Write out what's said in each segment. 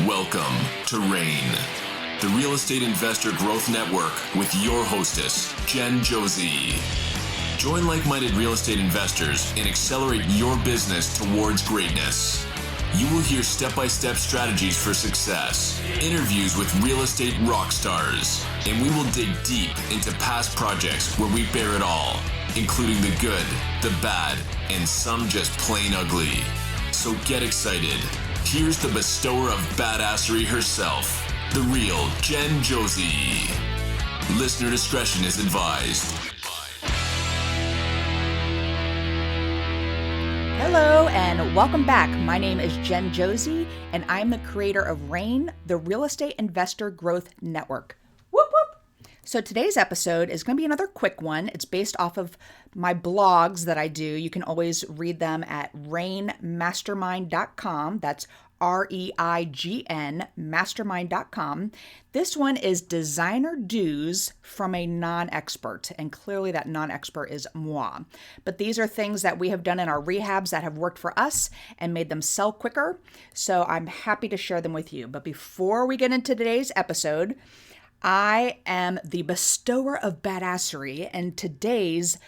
Welcome to RAIN, the Real Estate Investor Growth Network with your hostess, Jen Josie. Join like-minded real estate investors and accelerate your business towards greatness. You will hear step-by-step strategies for success, interviews with real estate rock stars, and we will dig deep into past projects where we bear it all, including the good, the bad, and some just plain ugly. So get excited. Here's the bestower of badassery herself, the real Jen Josie. Listener discretion is advised. Hello and welcome back. My name is Jen Josie and I'm the creator of RAIN, the Real Estate Investor Growth Network. Whoop whoop. So today's episode is going to be another quick one. It's based off of my blogs that I do. You can always read them at rainmastermind.com. That's REIGN mastermind.com. This one is designer dues from a non-expert, and clearly that non-expert is moi. But these are things that we have done in our rehabs that have worked for us and made them sell quicker. So I'm happy to share them with you. But before we get into today's episode, I am the bestower of badassery, and today's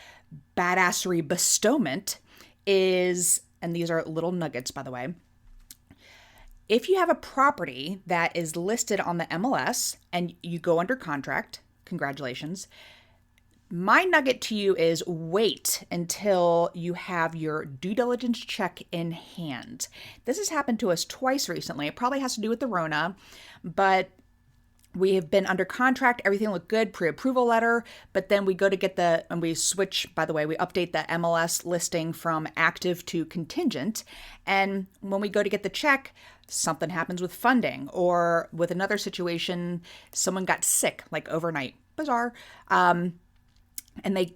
badassery bestowment is, and these are little nuggets by the way, if you have a property that is listed on the MLS and you go under contract, congratulations. My nugget to you is wait until you have your due diligence check in hand. This has happened to us twice recently. It probably has to do with the Rona, but we have been under contract. Everything looked good, pre-approval letter, but then we go to get and we switch, by the way, we update the MLS listing from active to contingent. And when we go to get the check, something happens with funding, or with another situation, someone got sick, like overnight. Bizarre. And they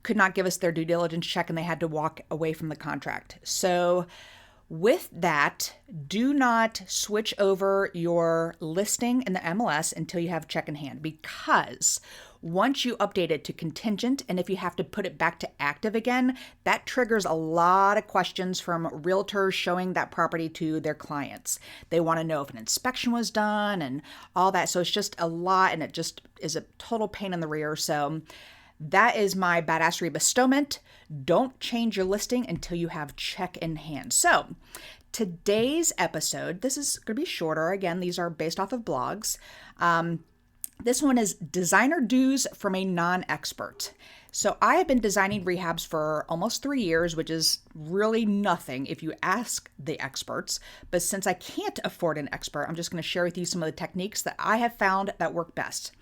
could not give us their due diligence check and they had to walk away from the contract. So with that, do not switch over your listing in the MLS until you have a check in hand, because once you update it to contingent, and if you have to put it back to active again, that triggers a lot of questions from realtors showing that property to their clients. They want to know if an inspection was done and all that. So it's just a lot, and it just is a total pain in the rear. So that is my badassery bestowment. Don't change your listing until you have check in hand. So today's episode, this is going to be shorter. Again, these are based off of blogs. This one is designer dues from a non-expert. So I have been designing rehabs for almost 3 years, which is really nothing if you ask the experts. But since I can't afford an expert, I'm just going to share with you some of the techniques that I have found that work best.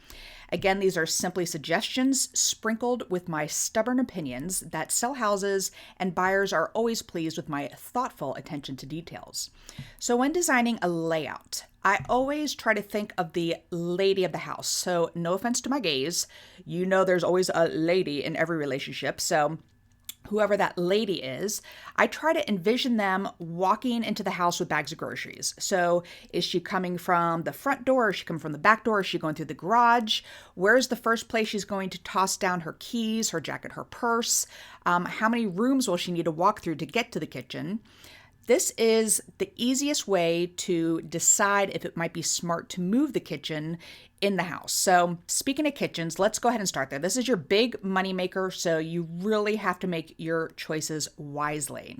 Again, these are simply suggestions sprinkled with my stubborn opinions that sell houses, and buyers are always pleased with my thoughtful attention to details. So when designing a layout, I always try to think of the lady of the house. So no offense to my gays, you know there's always a lady in every relationship. So whoever that lady is, I try to envision them walking into the house with bags of groceries. So is she coming from the front door? Is she coming from the back door? Is she going through the garage? Where's the first place she's going to toss down her keys, her jacket, her purse? How many rooms will she need to walk through to get to the kitchen? This is the easiest way to decide if it might be smart to move the kitchen in the house. So speaking of kitchens, let's go ahead and start there. This is your big moneymaker, so you really have to make your choices wisely.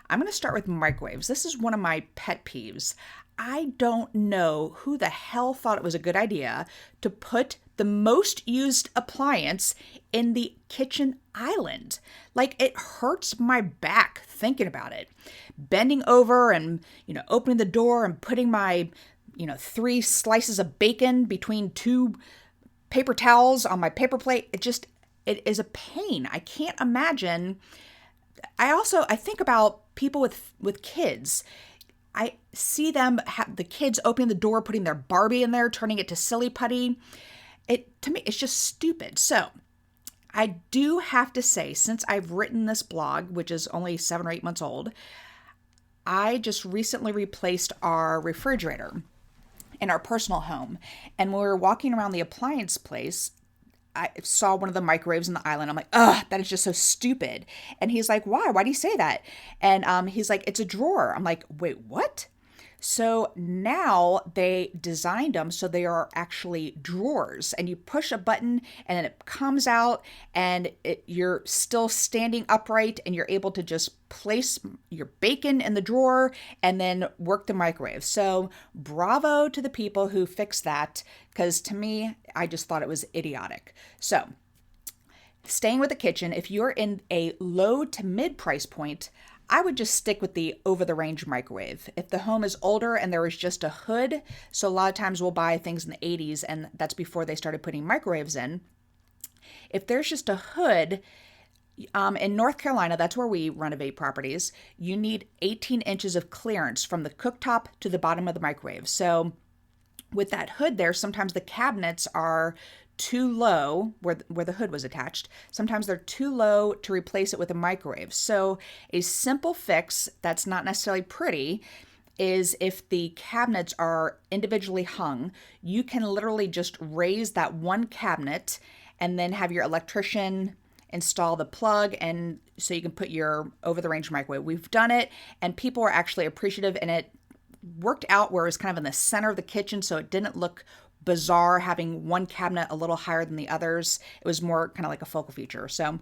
I'm going to start with microwaves. This is one of my pet peeves. I don't know who the hell thought it was a good idea to put the most used appliance in the kitchen island. Like, it hurts my back thinking about it. Bending over and, opening the door and putting my, 3 slices of bacon between 2 paper towels on my paper plate. It is a pain. I can't imagine. I think about people with kids. I see them have the kids opening the door, putting their Barbie in there, turning it to silly putty. To me, it's just stupid. So I do have to say, since I've written this blog, which is only 7 or 8 months old, I just recently replaced our refrigerator in our personal home. And when we were walking around the appliance place, I saw one of the microwaves in the island. I'm like, ugh, that is just so stupid. And he's like, why? Why do you say that? And he's like, it's a drawer. I'm like, wait, what? So now they designed them so they are actually drawers, and you push a button and then it comes out, and you're still standing upright, and you're able to just place your bacon in the drawer and then work the microwave. So bravo to the people who fixed that, because to me, I just thought it was idiotic. So staying with the kitchen, if you're in a low to mid price point, I would just stick with the over-the-range microwave. If the home is older and there is just a hood, so a lot of times we'll buy things in the 80s, and that's before they started putting microwaves in. If there's just a hood, in North Carolina, that's where we renovate properties, you need 18 inches of clearance from the cooktop to the bottom of the microwave. So with that hood there, sometimes the cabinets are too low where the hood was attached. Sometimes they're too low to replace it with a microwave. So a simple fix that's not necessarily pretty is if the cabinets are individually hung, you can literally just raise that one cabinet and then have your electrician install the plug, and so you can put your over-the-range microwave. We've done it, and people were actually appreciative, and it worked out where it was kind of in the center of the kitchen, so it didn't look bizarre having one cabinet a little higher than the others. It was more kind of like a focal feature. So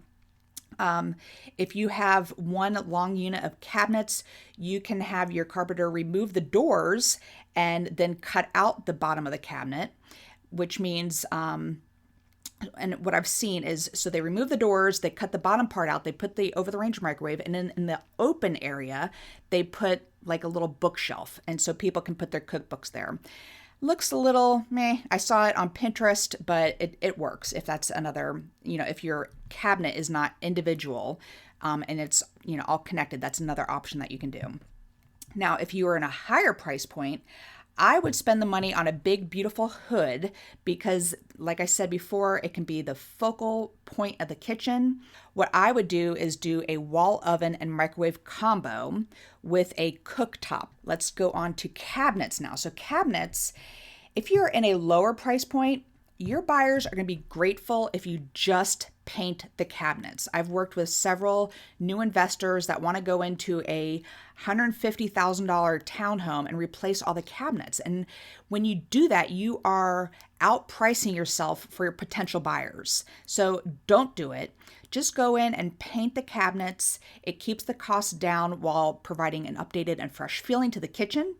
if you have one long unit of cabinets, you can have your carpenter remove the doors and then cut out the bottom of the cabinet, which means and what I've seen is, so they remove the doors, they cut the bottom part out, they put the over-the-range microwave, and then in the open area, they put like a little bookshelf, and so people can put their cookbooks there. Looks a little meh. I saw it on Pinterest, but it works if that's another, if your cabinet is not individual and it's, all connected, that's another option that you can do. Now, if you are in a higher price point, I would spend the money on a big, beautiful hood because, like I said before, it can be the focal point of the kitchen. What I would do is do a wall oven and microwave combo with a cooktop. Let's go on to cabinets now. So cabinets, if you're in a lower price point, your buyers are going to be grateful if you just paint the cabinets. I've worked with several new investors that want to go into a $150,000 townhome and replace all the cabinets. And when you do that, you are outpricing yourself for your potential buyers. So don't do it. Just go in and paint the cabinets. It keeps the cost down while providing an updated and fresh feeling to the kitchen.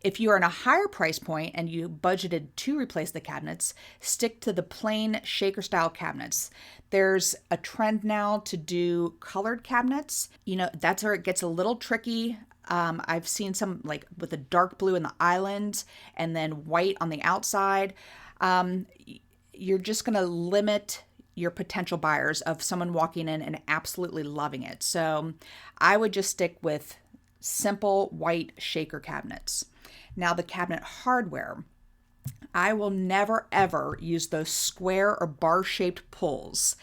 If you are in a higher price point and you budgeted to replace the cabinets, stick to the plain shaker style cabinets. There's a trend now to do colored cabinets. That's where it gets a little tricky. I've seen some like with a dark blue in the island and then white on the outside. You're just going to limit your potential buyers of someone walking in and absolutely loving it. So I would just stick with simple white shaker cabinets. Now the cabinet hardware, I will never ever use those square or bar-shaped pulls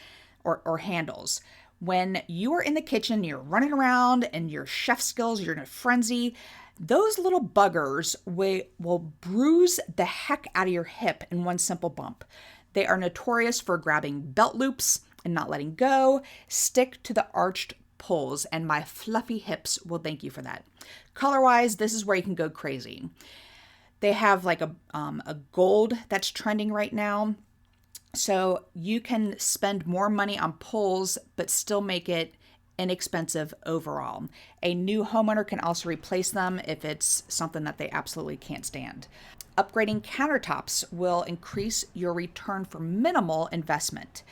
or handles. When you are in the kitchen, you're running around and your chef skills, you're in a frenzy, those little buggers will bruise the heck out of your hip in one simple bump. They are notorious for grabbing belt loops and not letting go. Stick to the arched pulls, and my fluffy hips will thank you for that. Color-wise, this is where you can go crazy. They have like a gold that's trending right now. So you can spend more money on pulls, but still make it inexpensive overall. A new homeowner can also replace them if it's something that they absolutely can't stand. Upgrading countertops will increase your return for minimal investment.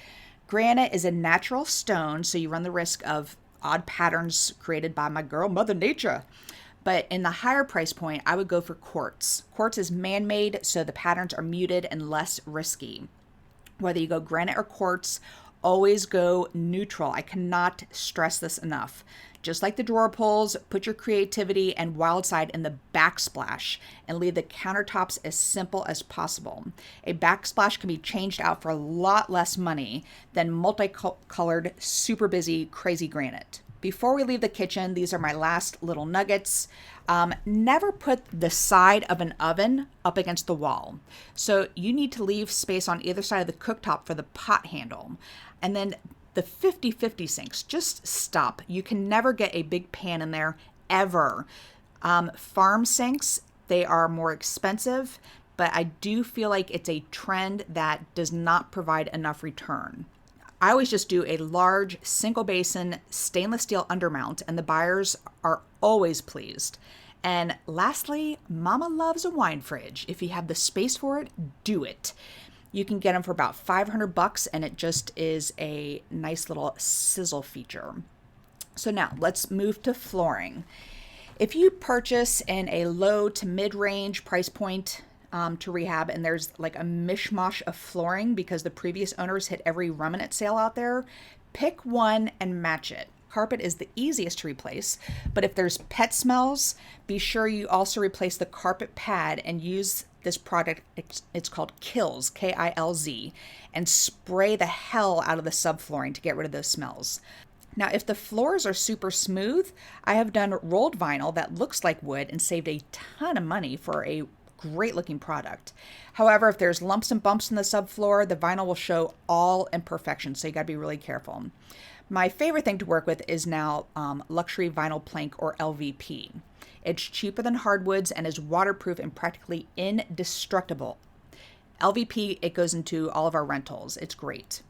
Granite is a natural stone, so you run the risk of odd patterns created by my girl, Mother Nature. But in the higher price point, I would go for quartz. Quartz is man-made, so the patterns are muted and less risky. Whether you go granite or quartz, always go neutral. I cannot stress this enough. Just like the drawer pulls, put your creativity and wild side in the backsplash and leave the countertops as simple as possible. A backsplash can be changed out for a lot less money than multicolored, super busy, crazy granite. Before we leave the kitchen, these are my last little nuggets. Never put the side of an oven up against the wall. So you need to leave space on either side of the cooktop for the pot handle. And then the 50-50 sinks, just stop. You can never get a big pan in there, ever. Farm sinks, They are more expensive, but I do feel like it's a trend that does not provide enough return. I always just do a large single basin stainless steel undermount, and the buyers are always pleased. And lastly, Mama loves a wine fridge. If you have the space for it, do it. You can get them for about $500, and it just is a nice little sizzle feature. So now let's move to flooring. If you purchase in a low to mid-range price point to rehab, and there's like a mishmash of flooring because the previous owners hit every remnant sale out there, pick one and match it. Carpet is the easiest to replace, but if there's pet smells, be sure you also replace the carpet pad and use this product. It's called Kilz, Kilz, and spray the hell out of the subflooring to get rid of those smells. Now, if the floors are super smooth, I have done rolled vinyl that looks like wood and saved a ton of money for a great looking product. However, if there's lumps and bumps in the subfloor, the vinyl will show all imperfections, so you gotta be really careful. My favorite thing to work with is now luxury vinyl plank, or LVP. It's cheaper than hardwoods and is waterproof and practically indestructible. LVP, it goes into all of our rentals. It's great.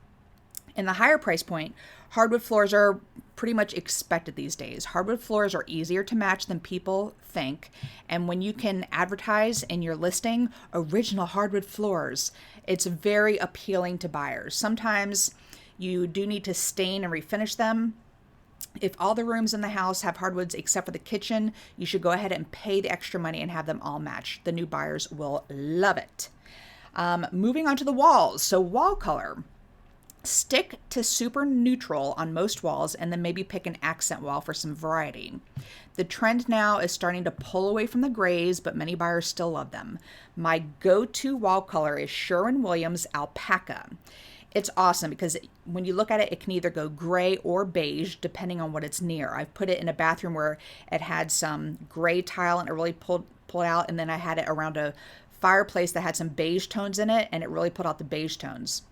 In the higher price point, hardwood floors are pretty much expected these days. Hardwood floors are easier to match than people think, and when you can advertise in your listing original hardwood floors, it's very appealing to buyers. Sometimes you do need to stain and refinish them. If all the rooms in the house have hardwoods except for the kitchen, you should go ahead and pay the extra money and have them all matched. The new buyers will love it. Moving on to the walls. So wall color. Stick to super neutral on most walls and then maybe pick an accent wall for some variety. The trend now is starting to pull away from the grays, but many buyers still love them. My go-to wall color is Sherwin-Williams Alpaca. It's awesome because when you look at it, it can either go gray or beige depending on what it's near. I've put it in a bathroom where it had some gray tile and it really pulled out, and then I had it around a fireplace that had some beige tones in it, and it really pulled out the beige tones.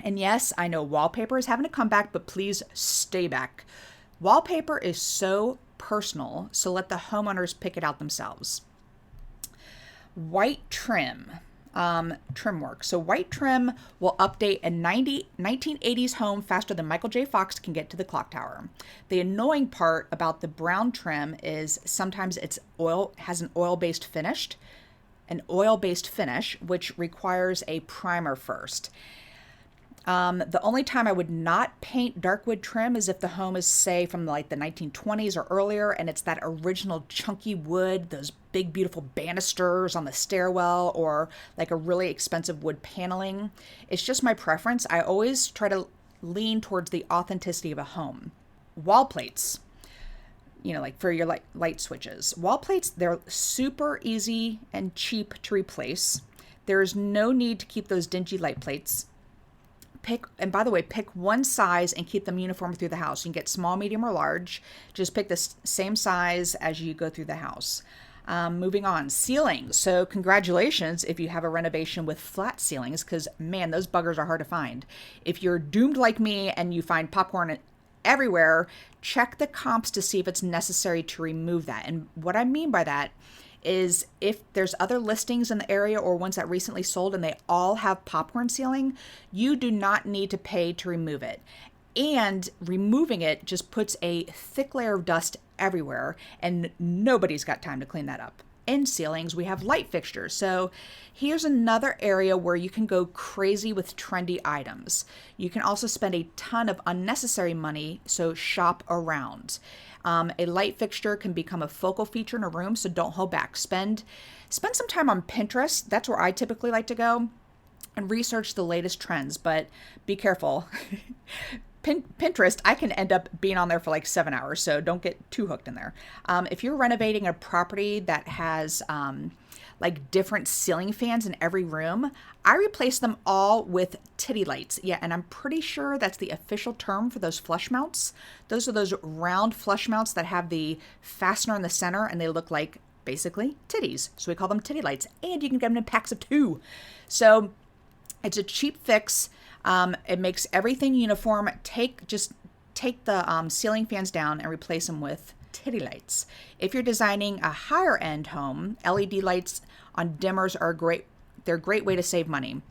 And yes, I know wallpaper is having a comeback, but please stay back. Wallpaper is so personal, so let the homeowners pick it out themselves. White trim. Trim work. So white trim will update a 1980s home faster than Michael J. Fox can get to the clock tower. The annoying part about the brown trim is sometimes has an oil-based finish, which requires a primer first. The only time I would not paint dark wood trim is if the home is, say, from like the 1920s or earlier, and it's that original chunky wood, those big, beautiful banisters on the stairwell, or like a really expensive wood paneling. It's just my preference. I always try to lean towards the authenticity of a home. Wall plates, like for your light switches. Wall plates, they're super easy and cheap to replace. There's no need to keep those dingy light plates. Pick one size and keep them uniform through the house. You can get small, medium, or large. Just pick the same size as you go through the house. Moving on, ceilings. So congratulations if you have a renovation with flat ceilings, because man, those buggers are hard to find. If you're doomed like me and you find popcorn everywhere, check the comps to see if it's necessary to remove that. And what I mean by that is if there's other listings in the area or ones that recently sold and they all have popcorn ceiling, you do not need to pay to remove it. And removing it just puts a thick layer of dust everywhere, and nobody's got time to clean that up. In ceilings, we have light fixtures. So here's another area where you can go crazy with trendy items. You can also spend a ton of unnecessary money, so shop around. A light fixture can become a focal feature in a room, so don't hold back. Spend some time on Pinterest. That's where I typically like to go and research the latest trends, but be careful. Pinterest, I can end up being on there for like 7 hours, so don't get too hooked in there. If you're renovating a property that has like different ceiling fans in every room, I replace them all with titty lights. Yeah, and I'm pretty sure that's the official term for those flush mounts. Those are those round flush mounts that have the fastener in the center and they look like basically titties. So we call them titty lights, and you can get them in packs of 2. So it's a cheap fix. It makes everything uniform. Take the ceiling fans down and replace them with titty lights. If you're designing a higher end home, LED lights on dimmers are they're a great way to save money.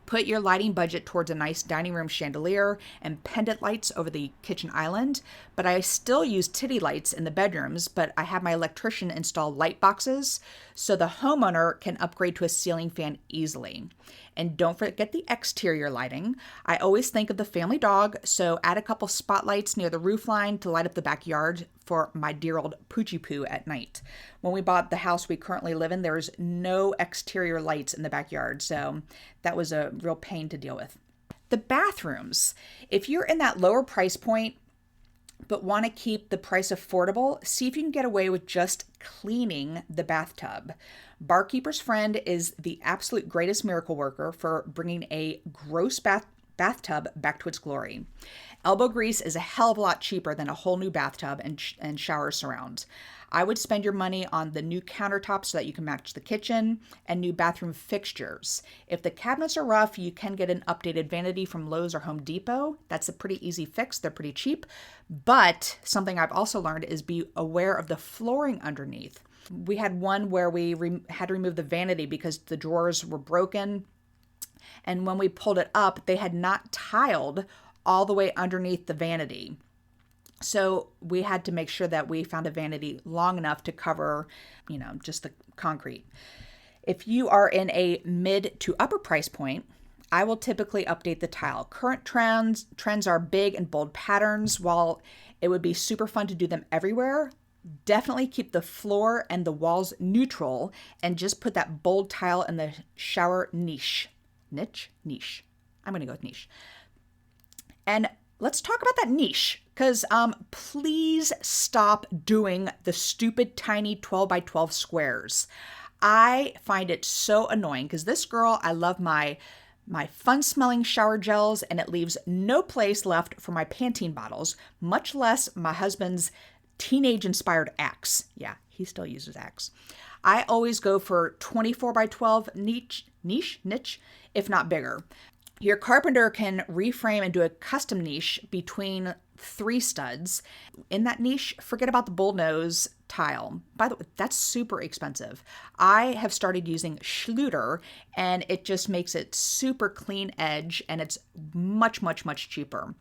Put your lighting budget towards a nice dining room chandelier and pendant lights over the kitchen island, but I still use titty lights in the bedrooms, but I have my electrician install light boxes so the homeowner can upgrade to a ceiling fan easily. And don't forget the exterior lighting. I always think of the family dog, so add a couple spotlights near the roof line to light up the backyard for my dear old Poochie Poo at night. When we bought the house we currently live in, there's no exterior lights in the backyard, so that was a real pain to deal with. The bathrooms. If you're in that lower price point, but want to keep the price affordable, see if you can get away with just cleaning the bathtub. Barkeeper's Friend is the absolute greatest miracle worker for bringing a gross bathtub back to its glory. Elbow grease is a hell of a lot cheaper than a whole new bathtub and shower surround. I would spend your money on the new countertops so that you can match the kitchen and new bathroom fixtures. If the cabinets are rough, you can get an updated vanity from Lowe's or Home Depot. That's a pretty easy fix. They're pretty cheap. But something I've also learned is be aware of the flooring underneath. We had one where we had to remove the vanity because the drawers were broken. And when we pulled it up, they had not tiled all the way underneath the vanity. So we had to make sure that we found a vanity long enough to cover, just the concrete. If you are in a mid to upper price point, I will typically update the tile. Current trends are big and bold patterns. While it would be super fun to do them everywhere, definitely keep the floor and the walls neutral and just put that bold tile in the shower niche. Niche. I'm going to go with niche. And let's talk about that niche, because please stop doing the stupid tiny 12 by 12 squares. I find it so annoying because this girl, I love my fun smelling shower gels, and it leaves no place left for my Pantene bottles, much less my husband's teenage inspired Axe. Yeah, he still uses Axe. I always go for 24 by 12 niche, if not bigger. Your carpenter can reframe and do a custom niche between 3 studs. In that niche, forget about the bullnose tile. By the way, that's super expensive. I have started using Schluter, and it just makes it super clean edge, and it's much, much, much cheaper.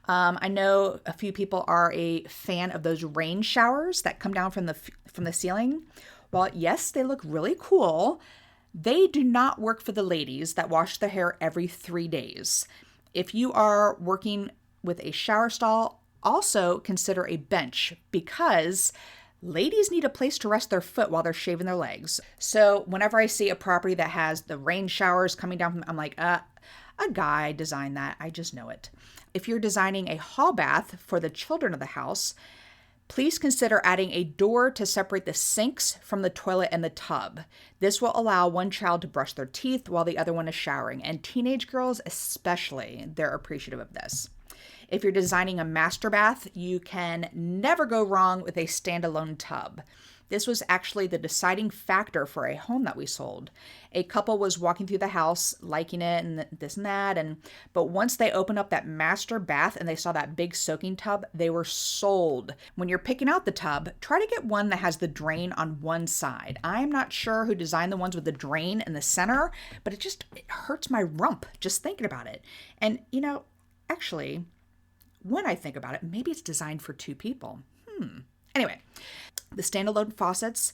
I know a few people are a fan of those rain showers that come down from the ceiling. While yes, they look really cool, they do not work for the ladies that wash their hair every 3 days. If you are working with a shower stall, also consider a bench, because ladies need a place to rest their foot while they're shaving their legs. So whenever I see a property that has the rain showers coming down I'm like, a guy designed that. I just know it. If you're designing a hall bath for the children of the house, please consider adding a door to separate the sinks from the toilet and the tub. This will allow one child to brush their teeth while the other one is showering, and teenage girls especially, they're appreciative of this. If you're designing a master bath, you can never go wrong with a standalone tub. This was actually the deciding factor for a home that we sold. A couple was walking through the house, liking it and this and that, but once they opened up that master bath and they saw that big soaking tub, they were sold. When you're picking out the tub, try to get one that has the drain on one side. I'm not sure who designed the ones with the drain in the center, but it hurts my rump just thinking about it. And actually, when I think about it, maybe it's designed for 2 people. Anyway, the standalone faucets,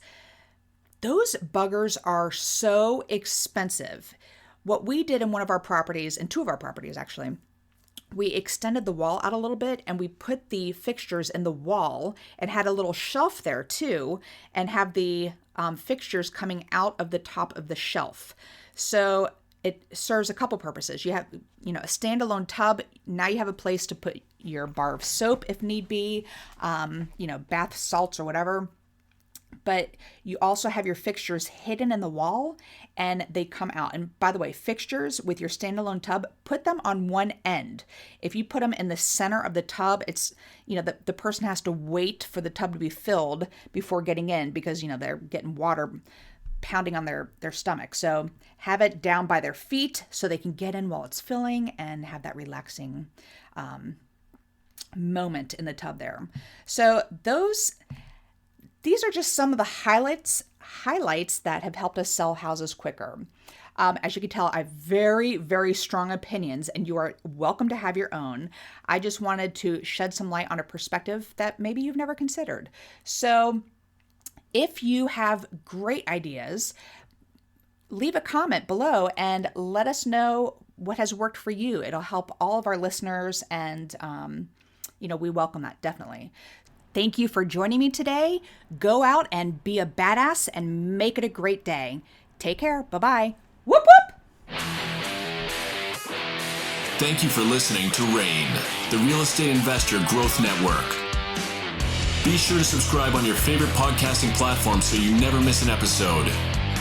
those buggers are so expensive. What we did in one of our properties, in 2 of our properties actually, we extended the wall out a little bit and we put the fixtures in the wall and had a little shelf there too, and have the fixtures coming out of the top of the shelf. So it serves a couple purposes. You have, a standalone tub. Now you have a place to put your bar of soap if need be, bath salts or whatever. But you also have your fixtures hidden in the wall and they come out. And by the way, fixtures with your standalone tub, put them on one end. If you put them in the center of the tub, it's, the person has to wait for the tub to be filled before getting in because, they're getting water pounding on their stomach. So have it down by their feet so they can get in while it's filling and have that relaxing moment in the tub there. So these are just some of the highlights that have helped us sell houses quicker. As you can tell, I have very, very strong opinions, and you are welcome to have your own. I just wanted to shed some light on a perspective that maybe you've never considered. So if you have great ideas, leave a comment below and let us know what has worked for you. It'll help all of our listeners, and we welcome that, definitely. Thank you for joining me today. Go out and be a badass and make it a great day. Take care. Bye-bye. Whoop, whoop. Thank you for listening to RAIN, the Real Estate Investor Growth Network. Be sure to subscribe on your favorite podcasting platform so you never miss an episode.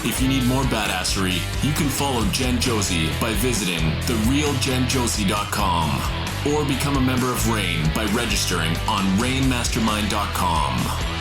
If you need more badassery, you can follow Jen Josie by visiting therealjenjosie.com or become a member of RAIN by registering on rainmastermind.com.